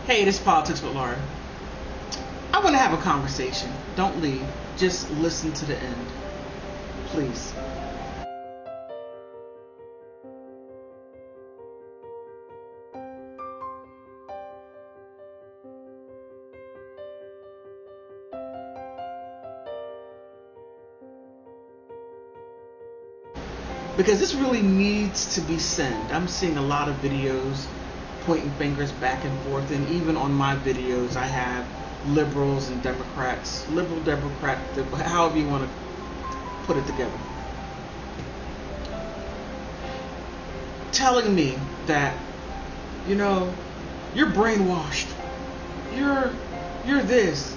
Hey, this is Politics with Laura. I want to have a conversation. Don't leave. Just listen to the end. Please. Because this really needs to be said. I'm seeing a lot of videos pointing fingers back and forth, and even on my videos I have liberals and Democrats, liberal Democrat, however you want to put it together, telling me that, you're brainwashed, you're this,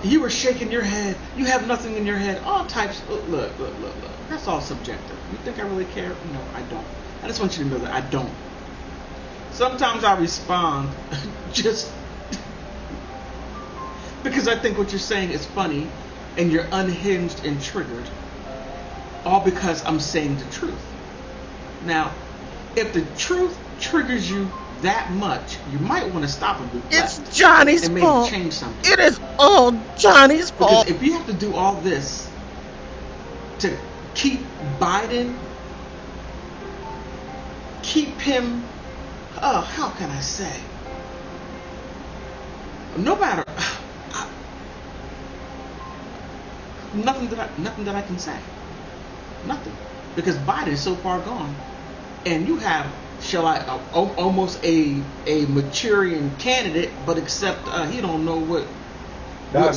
you were shaking your head, you have nothing in your head, all types. Look, that's all subjective. You think I really care? No, I don't. I just want you to know that I don't. Sometimes I respond just because I think what you're saying is funny and you're unhinged and triggered, all because I'm saying the truth. Now, if the truth triggers you that much, you might want to stop and reflect. It's Johnny's and fault. Maybe change something. It is all Johnny's fault. Because if you have to do all this to keep Biden, keep him, how can I say? No matter, nothing that I can say. Nothing. Because Biden is so far gone. And you have, almost a Maturian candidate, but except he don't know what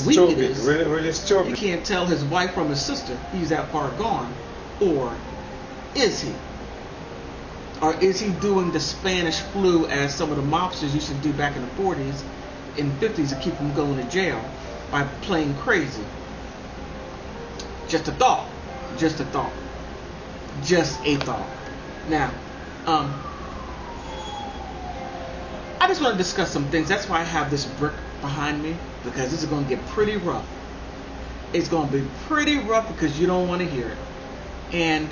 week it is. Really stupid. He can't tell his wife from his sister he's that far gone. Or is he? Or is he doing the Spanish flu as some of the mobsters used to do back in the 40s and 50s to keep him going to jail by playing crazy? Just a thought. Just a thought. Just a thought. Now, I just want to discuss some things. That's why I have this brick behind me, because this is going to get pretty rough. It's going to be pretty rough because you don't want to hear it. And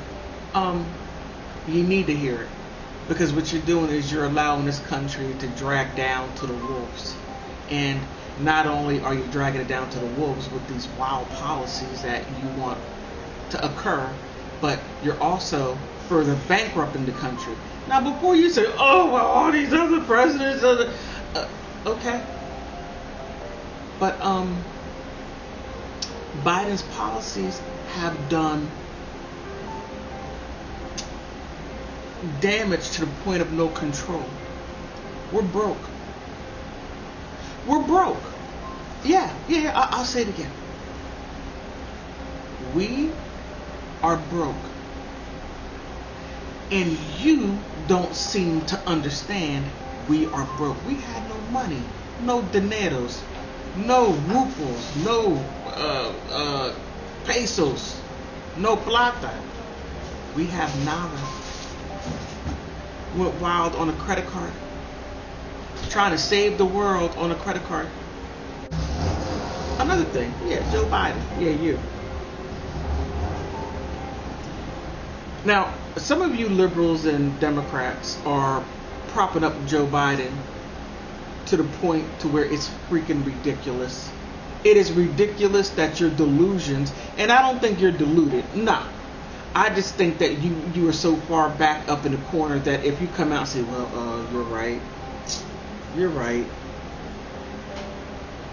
you need to hear it, because what you're doing is you're allowing this country to drag down to the wolves. And not only are you dragging it down to the wolves with these wild policies that you want to occur, but you're also further bankrupting the country. Now, before you say, oh, well, all these other presidents, okay. But Biden's policies have done damage to the point of no control. We're broke. We're broke. Yeah, I'll say it again. We are broke. And you don't seem to understand we are broke. We had no money, no dineros, no ruples, no pesos, no plata. We have nada. Went wild on a credit card, trying to save the world on a credit card. Another thing, Joe Biden, you. Now, some of you liberals and Democrats are propping up Joe Biden to the point to where it's freaking ridiculous. It is ridiculous that your delusions, and I don't think you're deluded. Nah. I just think that you are so far back up in the corner that if you come out and say, well, you're right,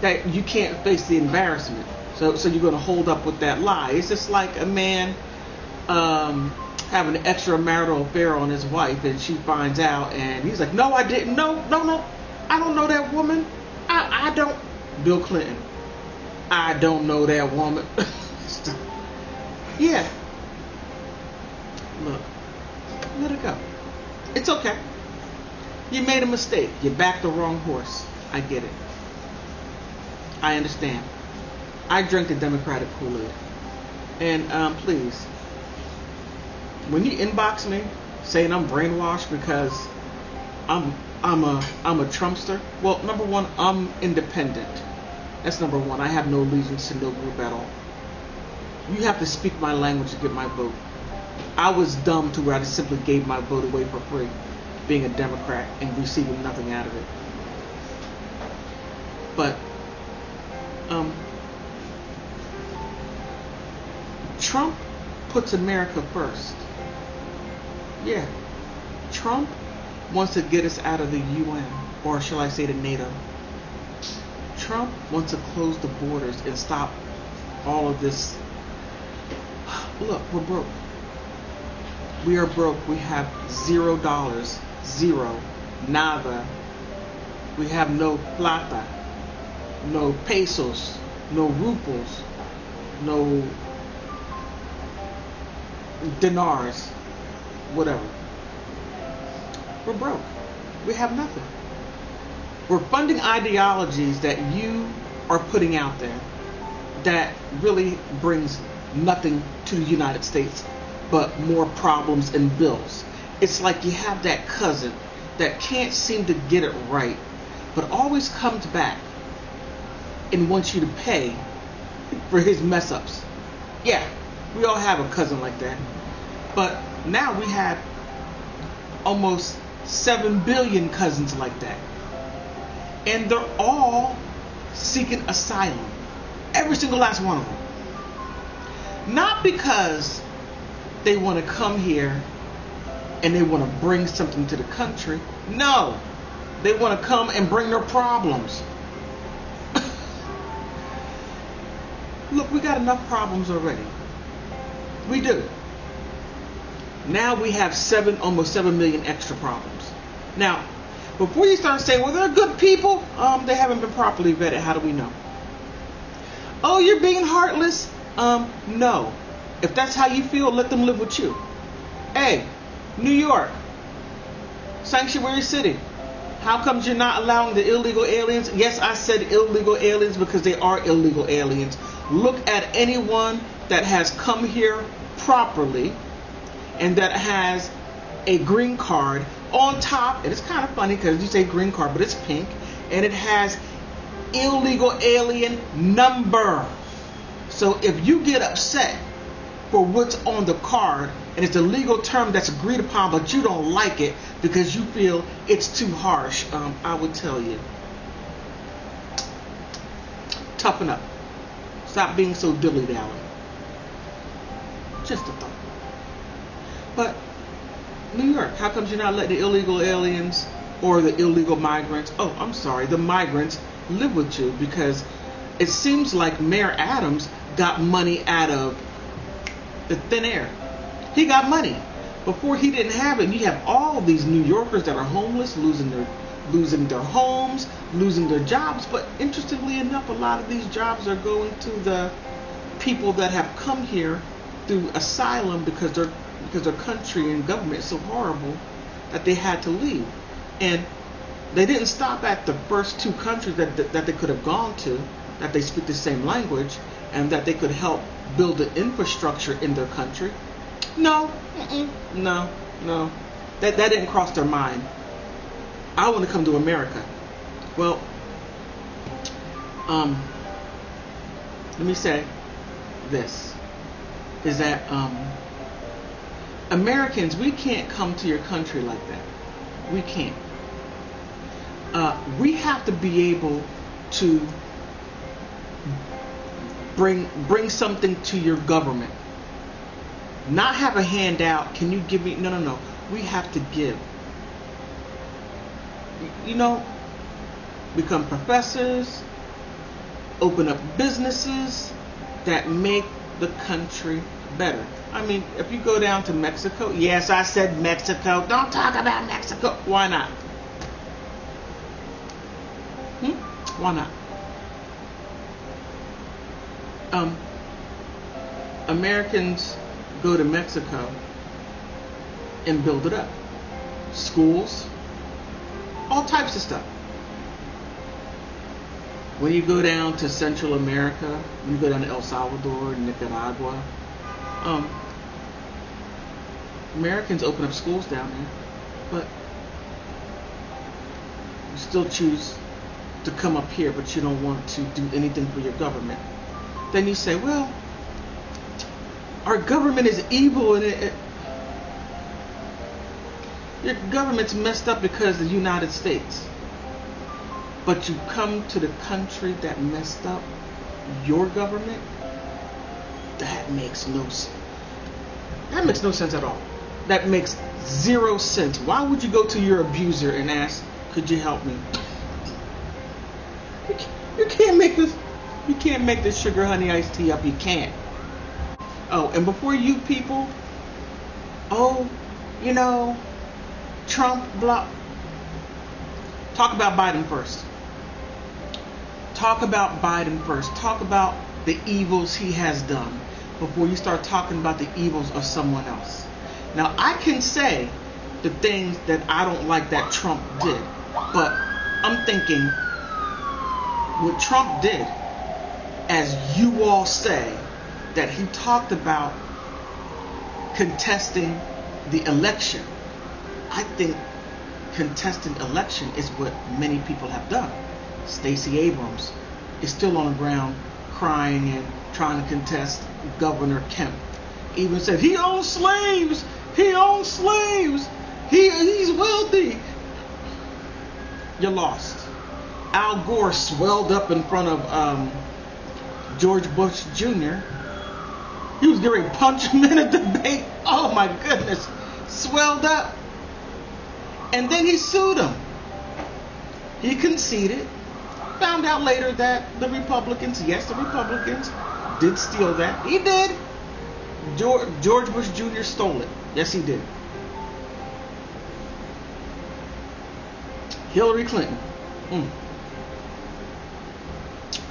that you can't face the embarrassment. So you're going to hold up with that lie. It's just like a man having an extramarital affair on his wife, and she finds out, and he's like, no, I didn't. No, I don't know that woman. I don't. Bill Clinton. I don't know that woman. Yeah. Look, let it go. It's okay. You made a mistake. You backed the wrong horse. I get it. I understand. I drink the Democratic Kool-Aid. And please, when you inbox me saying I'm brainwashed because I'm a Trumpster, well, number one, I'm independent. That's number one. I have no allegiance to no group at all. You have to speak my language to get my vote. I was dumb to where I just simply gave my vote away for free, being a Democrat and receiving nothing out of it. But Trump puts America first. Yeah, Trump wants to get us out of the UN, or shall I say the NATO. Trump wants to close the borders and stop all of this. Look, we're broke. We are broke. We have $0, zero, nada. We have no plata, no pesos, no rubles, no dinars, whatever. We're broke. We have nothing. We're funding ideologies that you are putting out there that really brings nothing to the United States but more problems and bills. It's like you have that cousin that can't seem to get it right, but always comes back and wants you to pay for his mess ups. Yeah, we all have a cousin like that. But now we have almost 7 billion cousins like that. And they're all seeking asylum. Every single last one of them. Not because they want to come here and they want to bring something to the country. No. They want to come and bring their problems. Look, we got enough problems already. We do. Now we have almost 7 million extra problems. Now, before you start saying, well, they're good people, they haven't been properly vetted. How do we know? Oh, you're being heartless? No. If that's how you feel, let them live with you. Hey, New York, sanctuary city. How comes you're not allowing the illegal aliens? Yes, I said illegal aliens because they are illegal aliens. Look at anyone that has come here properly and that has a green card on top. And it's kind of funny because you say green card, but it's pink. And it has illegal alien number. So if you get upset for what's on the card, and it's a legal term that's agreed upon, but you don't like it because you feel it's too harsh, I would tell you, toughen up. Stop being so dilly-dally. Just a thought. But New York, how come you're not letting the illegal aliens or the illegal migrants, the migrants live with you? Because it seems like Mayor Adams got money out of the thin air. He got money. Before he didn't have it. You have all these New Yorkers that are homeless, losing their homes, losing their jobs. But interestingly enough, a lot of these jobs are going to the people that have come here through asylum because their country and government is so horrible that they had to leave. And they didn't stop at the first 2 countries that they could have gone to, that they speak the same language, and that they could help build the infrastructure in their country. No, no. That didn't cross their mind. I want to come to America. Well, let me say this, is that Americans, we can't come to your country like that. We can't. We have to be able to bring something to your government. Not have a handout. Can you give me? No. We have to give. Become professors, open up businesses that make the country better. I mean, if you go down to Mexico, yes, I said Mexico. Don't talk about Mexico. Why not? Why not? Americans go to Mexico and build it up. Schools, all types of stuff. When you go down to Central America, when you go down to El Salvador, Nicaragua, Americans open up schools down there, but you still choose to come up here, but you don't want to do anything for your government. Then you say, well, our government is evil and your government's messed up because of the United States. but you come to the country that messed up your government. That makes no sense. That makes no sense at all. That makes zero sense. Why would you go to your abuser and ask, could you help me? You can't make this. You can't make this sugar honey iced tea up. You can't. Oh, and before you people, Trump, blah. Talk about Biden first. Talk about Biden first. Talk about the evils he has done before you start talking about the evils of someone else. Now, I can say the things that I don't like that Trump did, but I'm thinking what Trump did, as you all say, that he talked about contesting the election. I think contesting election is what many people have done. Stacey Abrams is still on the ground crying and trying to contest Governor Kemp. Even said he owns slaves. He owns slaves. He's wealthy. You lost. Al Gore swelled up in front of George Bush Jr. He was getting ready to punch him in a debate. Oh my goodness. Swelled up. And then he sued him. He conceded. Found out later that the Republicans did steal that. He did. George Bush Jr. stole it. Yes, he did. Hillary Clinton.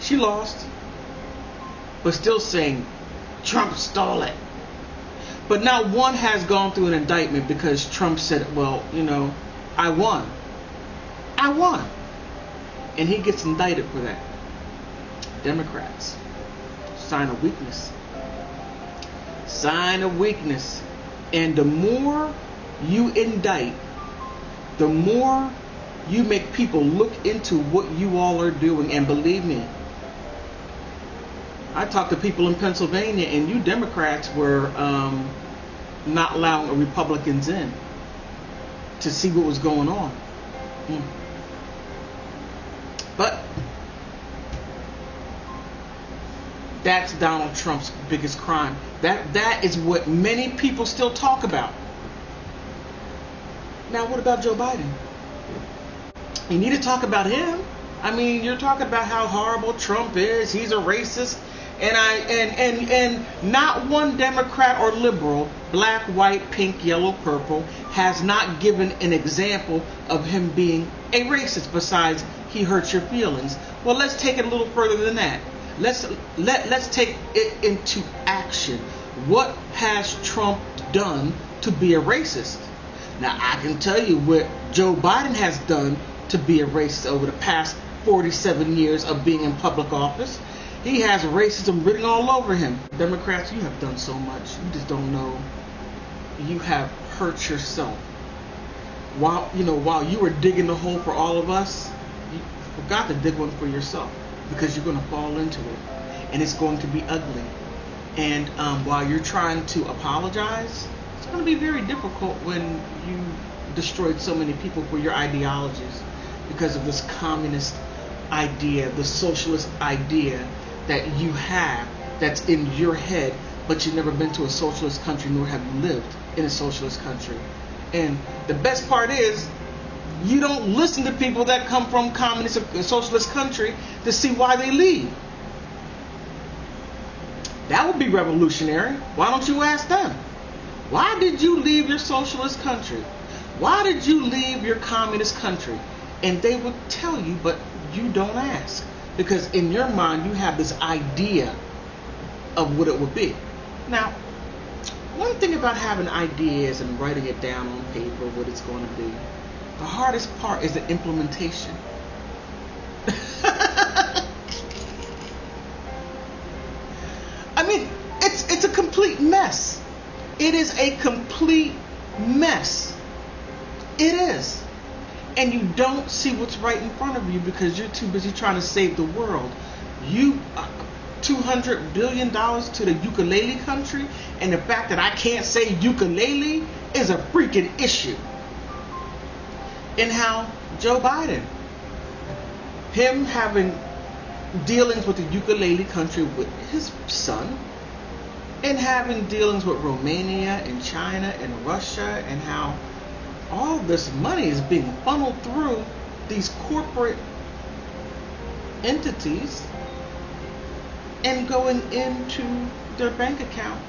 She lost. But still saying Trump stole it. But now one has gone through an indictment because Trump said, well, I won. And he gets indicted for that. Democrats. Sign of weakness. Sign of weakness. And the more you indict, the more you make people look into what you all are doing. And believe me, I talked to people in Pennsylvania, and you Democrats were not allowing Republicans in to see what was going on. But that's Donald Trump's biggest crime. That is what many people still talk about. Now, what about Joe Biden? You need to talk about him. I mean, you're talking about how horrible Trump is. He's a racist. And not one Democrat or liberal, black, white, pink, yellow, purple, has not given an example of him being a racist besides he hurts your feelings. Well, let's take it a little further than that. Let's take it into action. What has Trump done to be a racist? Now, I can tell you what Joe Biden has done to be a racist over the past 47 years of being in public office. He has racism written all over him. Democrats, you have done so much. You just don't know. You have hurt yourself. While you were digging the hole for all of us, you forgot to dig one for yourself, because you're going to fall into it, and it's going to be ugly. And while you're trying to apologize, it's going to be very difficult when you destroyed so many people for your ideologies because of this communist idea, the socialist idea that you have that's in your head, but you've never been to a socialist country, nor have you lived in a socialist country. And the best part is, you don't listen to people that come from communist or socialist country to see why they leave. That would be revolutionary. Why don't you ask them? Why did you leave your socialist country? Why did you leave your communist country? And they would tell you, but you don't ask. Because in your mind, you have this idea of what it would be. Now, one thing about having ideas and writing it down on paper, what it's going to be, the hardest part is the implementation. I mean, it's a complete mess. It is a complete mess. It is. And you don't see what's right in front of you because you're too busy trying to save the world. You $200 billion to the ukulele country, and the fact that I can't say ukulele is a freaking issue. And how Joe Biden, him having dealings with the ukulele country with his son, and having dealings with Romania and China and Russia, and how all this money is being funneled through these corporate entities and going into their bank account.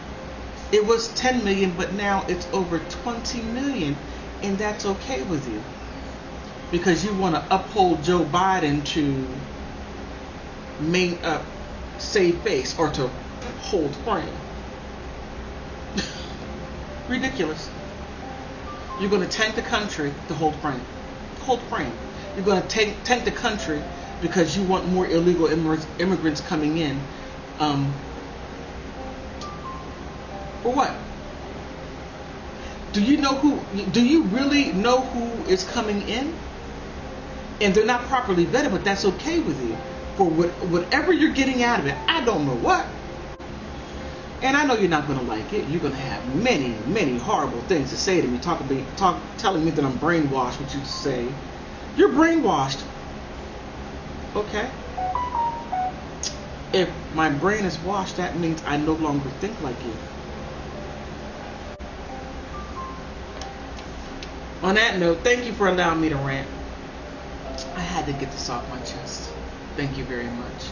It was 10 million, but now it's over 20 million, and that's okay with you because you want to uphold Joe Biden to save face or to hold frame. Ridiculous. You're going to tank the country to hold frame. Hold frame. You're going to tank the country because you want more illegal immigrants coming in. For what? Do you really know who is coming in? And they're not properly vetted, but that's okay with you. For whatever you're getting out of it, I don't know what. And I know you're not going to like it. You're going to have many, many horrible things to say to me, telling me that I'm brainwashed, what you say. You're brainwashed. Okay. If my brain is washed, that means I no longer think like you. On that note, thank you for allowing me to rant. I had to get this off my chest. Thank you very much.